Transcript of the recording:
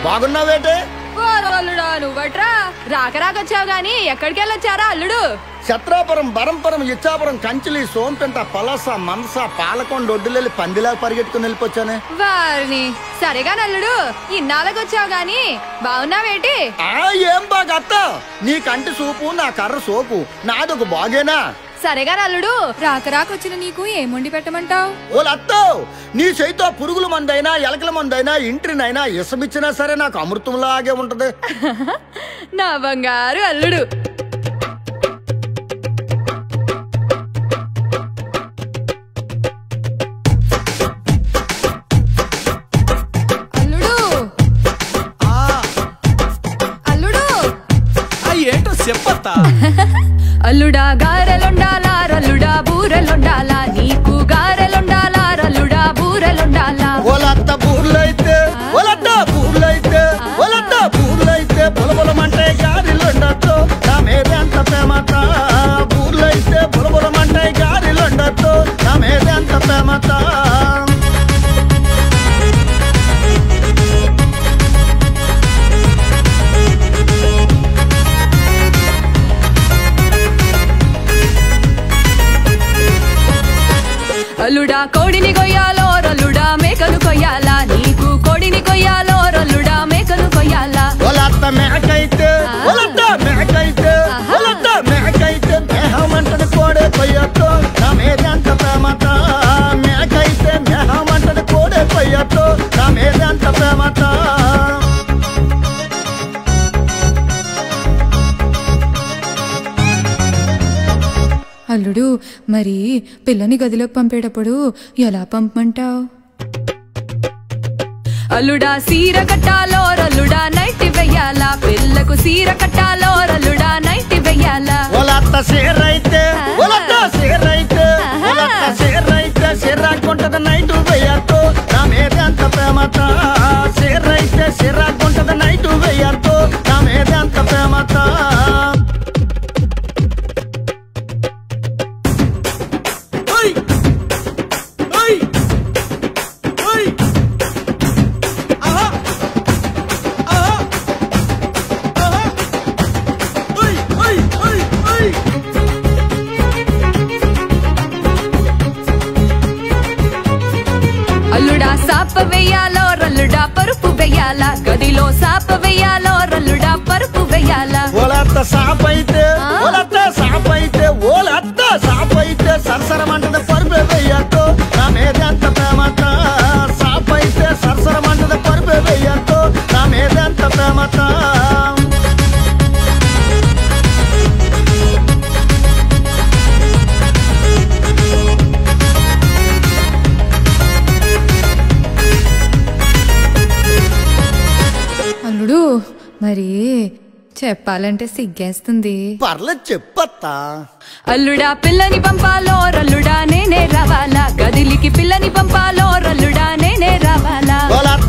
బాగున్నావేటే? అల్లుడా నువ్వట్రా రాక రాకొచ్చావు గాని ఎక్కడికి వెళ్ళొచ్చారా అల్లుడు? ఛత్రాపురం, బరంపురం, ఇచ్చాపురం, కంచిలి, సోంపెంట, పలస, మనస, పాలకొండ ఒడ్డులెళ్ళి పందిలా పరిగెట్టుకుని వెళ్ళిపోచ్చానే. వారిని సరేగా నల్లుడు ఇన్నాళ్ళకి వచ్చావు గాని బాగున్నావేటి? ఏం బాగా అత్త, నీ కంటి సూపు నా కర్ర సోపు, నాదొక బాగేనా? సరేగా నల్లుడు రాక రాకొచ్చిన నీకు ఏం వండి పెట్టమంటావు? ఓలత్తో, నీ చేతితో పురుగుల మందైనా ఎలకల మందైనా ఇంటినైనా ఇసమిచ్చినా సరే నాకు అమృతంలాగే ఉంటది. నా బంగారు అల్లుడు. అల్లుడా గారెలుండాలా రల్లుడా బూరెలుండాలా, నీకు గారెలుండాలా రల్లుడా బూరెలుండాలా. ఓలత్త బూర్లైతే ఓలత్త బూర్లైతే ఓలత్త బూర్లైతే బులబులమంటే గారెలుండొచ్చు, నా మీద ఎంత ప్రేమత. బూర్లైతే బులబులమంటే గారెలుండొచ్చు, నా మీద ఎంత ప్రేమత. అల్లుడా కోడిని కొయ్యాలో రల్లుడా మేకలు కొయ్యాలా, నీకు కోడిని కొయ్యాలో రల్లుడా మేకలు కొయ్యాలా. ఒలత్త మేకైతే ఒలత్త మేకైతే ఒలత్త మేకైతే మేహమంటది కోడే కొయ్యొచ్చు, నా మీద ఎంత ప్రేమత. మేకైతే మేహమంటది కోడే కొయ్యొచ్చు, నా మీద ఎంత ప్రేమత. అల్లుడు మరి పిల్లని గదిలోకి పంపేటప్పుడు ఎలా పంపమంటావు? అల్లుడా సీర కట్టాలో రల్లుడా నైట్ వెయ్యాలా, పిల్లకు సీర కట్టాలో రల్లుడా నైట్ వెయ్యాలా. ఒలత్త సీరైతే ఒలత్త సీరైతే ఒలత్త సీరైతే సిరాకుంటది నైట్ వెయ్యొచ్చు, నా మీద ఎంత ప్రేమత. సీరైతే సిరాకుంటది నైట్ వెయ్యొచ్చు, నా మీద ఎంత ప్రేమత. అల్లుడా సాప వెయ్యాలో రల్లుడా పరుపు వెయ్యాలా, గదిలో సాప వెయ్యాలో రల్లుడా పరుపు వెయ్యాలా. ఓలత్త సాపైతే ఓలత్త సాపైతే ఓలత్త సాపైతే సరసరమంటది పరుపు వెయ్యొచ్చు, నా మీద ఎంత ప్రేమత. సాపైతే సరసరమంటది పరుపు వెయ్యొచ్చు, నా మీద ఎంత ప్రేమత. అల్లుడు మరి చెప్పాలంటే సిగ్గేస్తుంది. పర్లేదు చెప్పత్తా. అల్లుడా పిల్లని పంపాలో రల్లుడా నేనే రావాలా, గదిలికి పిల్లని పంపాలో రల్లుడా నేనే రావాలా. ఓలత్త